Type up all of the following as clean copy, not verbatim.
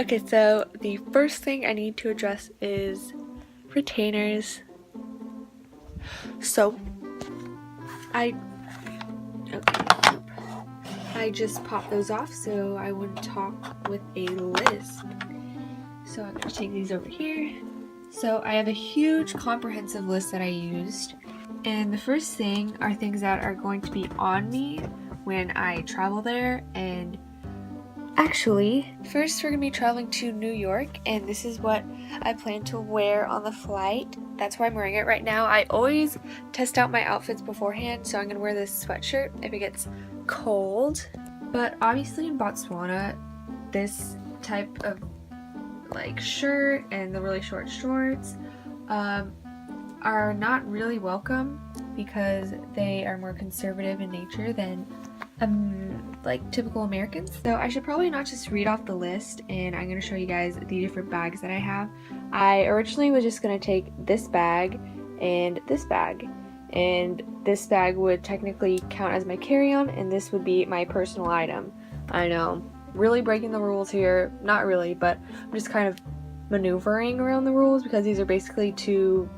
Okay, so the first thing I need to address is retainers. So I okay, I just popped those off so I wouldn't talk with a lisp. So I'm gonna take these over here. So I have a huge comprehensive list that I used, and the first thing are things that are going to be on me when I travel there. And actually, first we're gonna be traveling to New York, and this is what I plan to wear on the flight. That's why I'm wearing it right now. I always test out my outfits beforehand, so I'm gonna wear this sweatshirt if it gets cold. But obviously in Botswana, this type of like shirt and the really short shorts are not really welcome because they are more conservative in nature than like typical Americans. So I should probably not just read off the list, and I'm going to show you guys the different bags that I have. I originally was just going to take this bag and this bag, and this bag would technically count as my carry-on, and this would be my personal item. I know, really breaking the rules here. Not really, but I'm just kind of maneuvering around the rules because these are basically two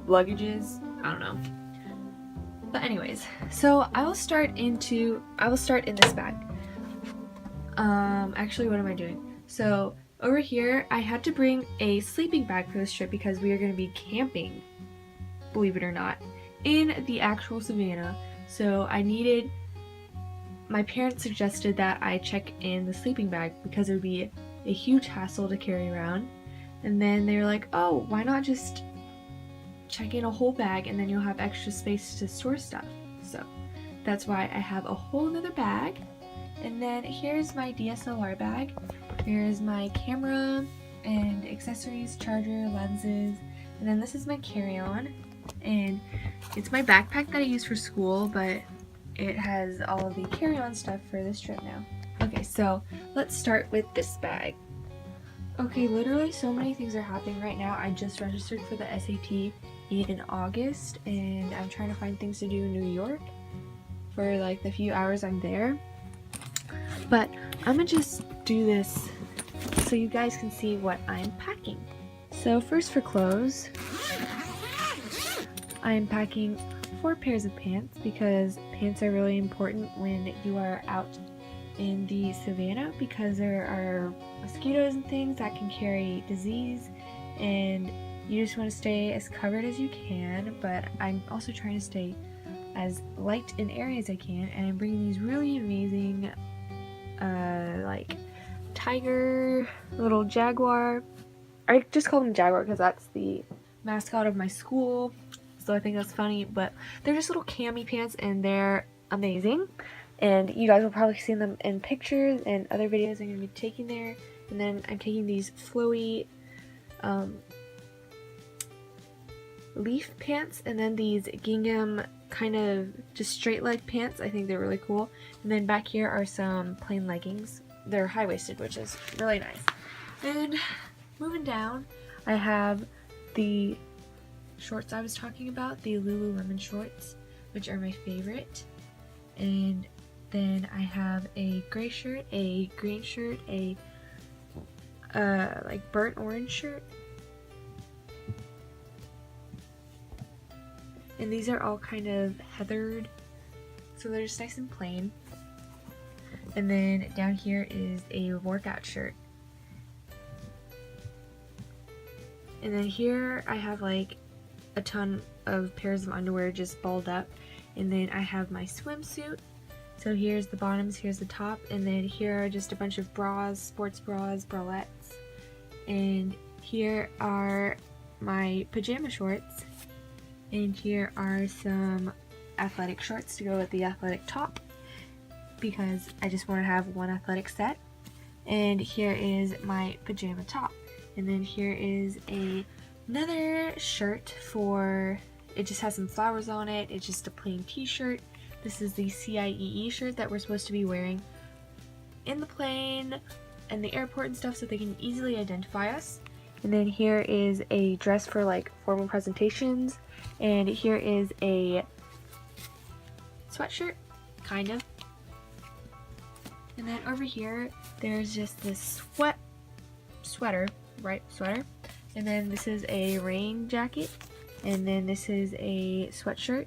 luggages. I don't know. But anyways, so I will start in this bag. Actually, what am I doing? So over here, I had to bring a sleeping bag for this trip because we are going to be camping, believe it or not, in the actual savannah. So my parents suggested that I check in the sleeping bag because it would be a huge hassle to carry around. And then they were like, oh, why not just check in a whole bag and then you'll have extra space to store stuff. So that's why I have a whole nother bag. And then here's my DSLR bag. Here's my camera and accessories, charger, lenses. And then this is my carry-on. And it's my backpack that I use for school, but it has all of the carry-on stuff for this trip now. Okay, so let's start with this bag. Okay, literally so many things are happening right now. I just registered for the SAT in August, and I'm trying to find things to do in New York for like the few hours I'm there. But I'm gonna just do this so you guys can see what I'm packing. So first for clothes, I'm packing 4 pairs of pants because pants are really important when you are out in the savannah because there are mosquitoes and things that can carry disease, and you just want to stay as covered as you can. But I'm also trying to stay as light in area as I can, and I'm bringing these really amazing like tiger, little jaguar. I just call them jaguar because that's the mascot of my school, so I think that's funny. But they're just little cami pants, and they're amazing, and you guys will probably see them in pictures and other videos I'm going to be taking there. And then I'm taking these flowy leaf pants, and then these gingham kind of just straight leg pants. I think they're really cool. And then back here are some plain leggings. They're high-waisted, which is really nice. And moving down, I have the shorts I was talking about, the Lululemon shorts, which are my favorite. And then I have a gray shirt, a green shirt, a like burnt orange shirt. And these are all kind of heathered, so they're just nice and plain. And then down here is a workout shirt. And then here I have like a ton of pairs of underwear just balled up. And then I have my swimsuit. So here's the bottoms, here's the top, and then here are just a bunch of bras, sports bras, bralettes. And here are my pajama shorts. And here are some athletic shorts to go with the athletic top because I just want to have one athletic set. And here is my pajama top. And then here is another shirt for, it just has some flowers on it. It's just a plain t-shirt. This is the CIEE shirt that we're supposed to be wearing in the plane and the airport and stuff so they can easily identify us. And then here is a dress for like formal presentations. And here is a sweatshirt, kind of. And then over here, there's just this sweater, and then this is a rain jacket, and then this is a sweatshirt,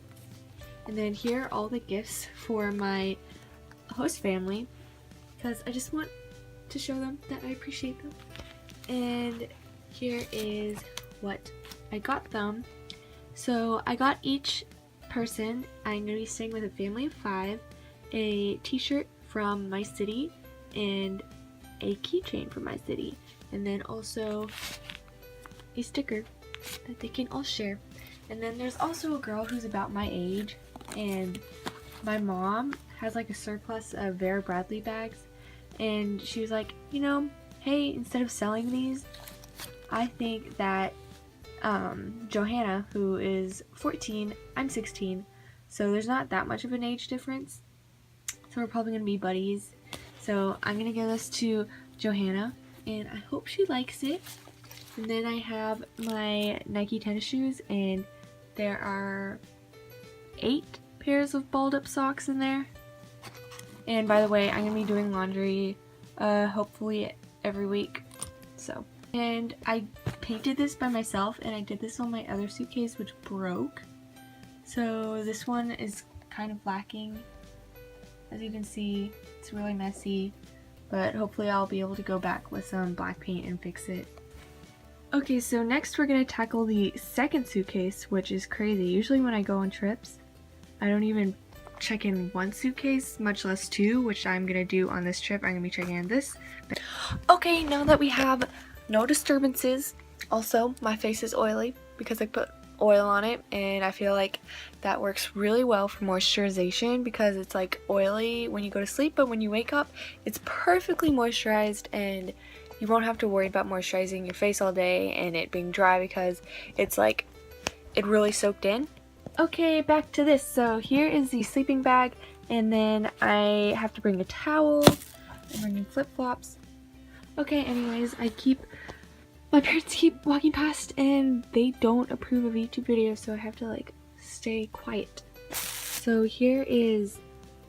and then here are all the gifts for my host family, because I just want to show them that I appreciate them. And here is what I got them. So I got each person, I'm going to be staying with a family of 5, a t-shirt from my city and a keychain from my city, and then also a sticker that they can all share. And then there's also a girl who's about my age, and my mom has like a surplus of Vera Bradley bags, and she was like, you know, hey, instead of selling these, I think that Johanna, who is 14, I'm 16, so there's not that much of an age difference, so we're probably gonna be buddies. So I'm gonna give this to Johanna, and I hope she likes it. And then I have my Nike tennis shoes, and there are 8 pairs of balled up socks in there. And by the way, I'm gonna be doing laundry hopefully every week. So, and I painted this by myself, and I did this on my other suitcase, which broke. So this one is kind of lacking. As you can see, it's really messy, but hopefully I'll be able to go back with some black paint and fix it. Okay, so next we're going to tackle the second suitcase, which is crazy. Usually when I go on trips, I don't even check in 1 suitcase, much less 2, which I'm going to do on this trip. I'm going to be checking in this. Okay, now that we have no disturbances, also my face is oily because I put oil on it, and I feel like that works really well for moisturization because it's like oily when you go to sleep, but when you wake up it's perfectly moisturized, and you won't have to worry about moisturizing your face all day and it being dry because it's like it really soaked in. Okay, back to this. So here is the sleeping bag, and then I have to bring a towel, I'm bringing flip-flops. Okay, anyways, my parents keep walking past and they don't approve of YouTube videos, so I have to like stay quiet. So here is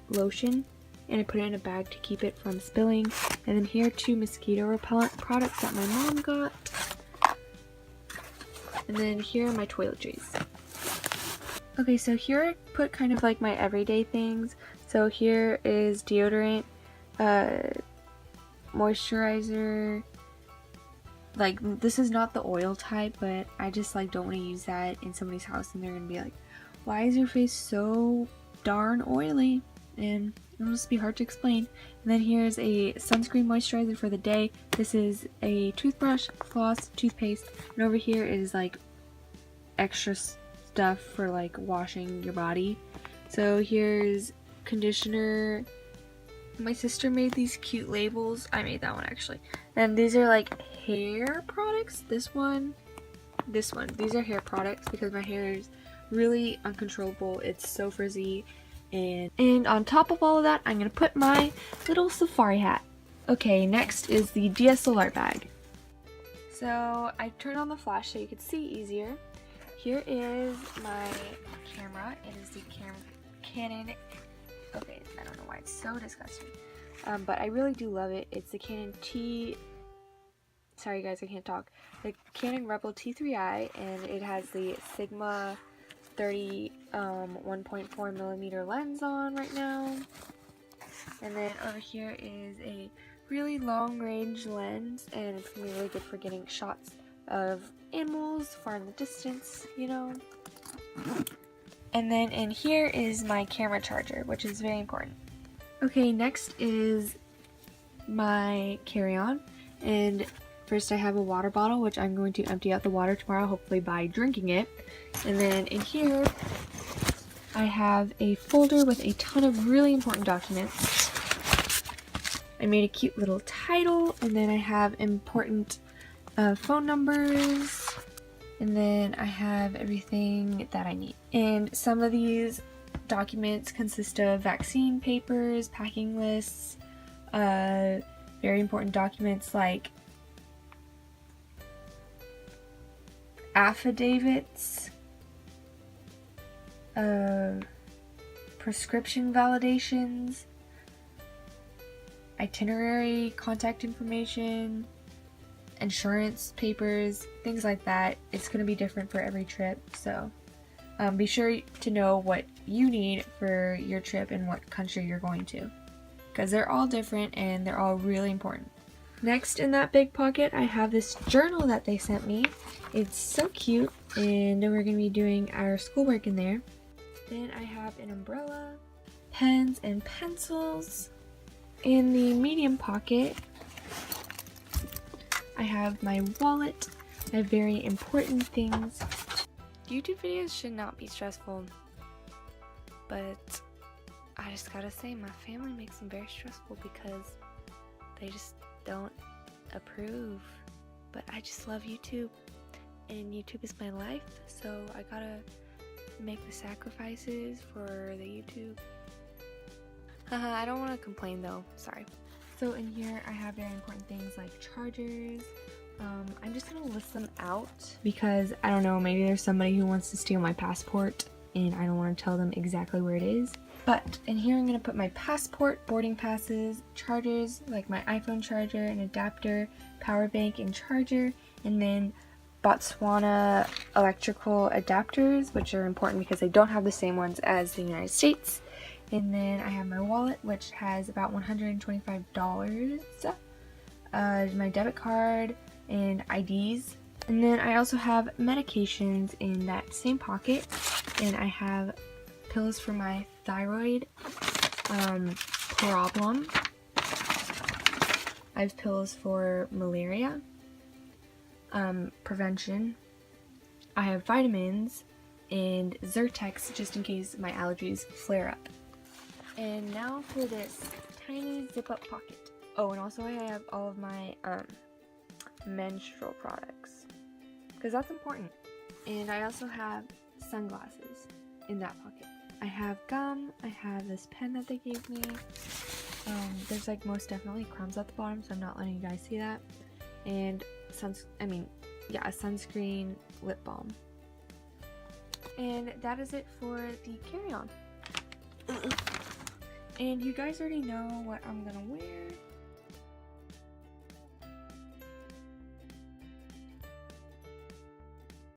lotion, and I put it in a bag to keep it from spilling. And then here are 2 mosquito repellent products that my mom got. And then here are my toiletries. Okay, so here I put kind of like my everyday things. So here is deodorant, moisturizer. Like, this is not the oil type, but I just like don't want to use that in somebody's house and they're gonna be like, why is your face so darn oily? And it'll just be hard to explain. And then here's a sunscreen moisturizer for the day. This is a toothbrush, floss, toothpaste, and over here is like extra stuff for like washing your body. So here's conditioner. My sister made these cute labels. I made that one actually. And these are like hair products. This one. These are hair products because my hair is really uncontrollable. It's so frizzy. And on top of all of that, I'm gonna put my little safari hat. Okay, next is the DSLR bag. So I turned on the flash so you could see easier. Here is my camera. It is the Canon. Okay, I don't know why it's so disgusting, but I really do love it. It's the Canon Sorry guys, I can't talk. The Canon Rebel T3i, and it has the Sigma 30 1.4 millimeter lens on right now. And then over here is a really long range lens, and it's gonna be really good for getting shots of animals far in the distance, you know. And then in here is my camera charger, which is very important. Okay, next is my carry-on, and first I have a water bottle, which I'm going to empty out the water tomorrow, hopefully by drinking it. And then in here I have a folder with a ton of really important documents. I made a cute little title, and then I have important phone numbers, and then I have everything that I need. And some of these documents consist of vaccine papers, packing lists, very important documents like affidavits, prescription validations, itinerary, contact information, insurance papers, things like that. It's going to be different for every trip, so be sure to know what you need for your trip and what country you're going to, because they're all different and they're all really important. Next in that big pocket, I have this journal that they sent me. It's so cute, and we're going to be doing our schoolwork in there. Then I have an umbrella, pens and pencils. In the medium pocket, I have my wallet, my very important things. YouTube videos should not be stressful, but I just gotta say my family makes them very stressful because they just don't approve. But I just love YouTube, and YouTube is my life, so I gotta make the sacrifices for the YouTube. I don't want to complain though, sorry. So in here I have very important things like chargers. I'm just gonna list them out because I don't know, maybe there's somebody who wants to steal my passport and I don't want to tell them exactly where it is. But in here I'm gonna put my passport, boarding passes, chargers like my iPhone charger, an adapter, power bank and charger, and then Botswana electrical adapters, which are important because they don't have the same ones as the United States. And then I have my wallet, which has about $125, my debit card, and IDs. And then I also have medications in that same pocket, and I have pills for my thyroid problem. I have pills for malaria prevention. I have vitamins and Zyrtex just in case my allergies flare up. And now for this tiny zip-up pocket. Oh, and also I have all of my menstrual products, because that's important. And I also have sunglasses in that pocket. I have gum, I have this pen that they gave me. There's like most definitely crumbs at the bottom, so I'm not letting you guys see that. And a sunscreen, lip balm. And that is it for the carry-on. And you guys already know what I'm gonna wear.